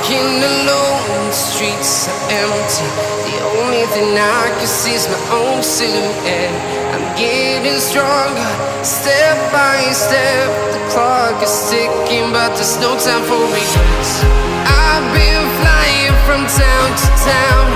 Walking alone, the streets are empty. The only thing I can see is my own silhouette. I'm getting stronger, step by step. The clock is ticking, but there's no time for regrets. I've been flying from town to town,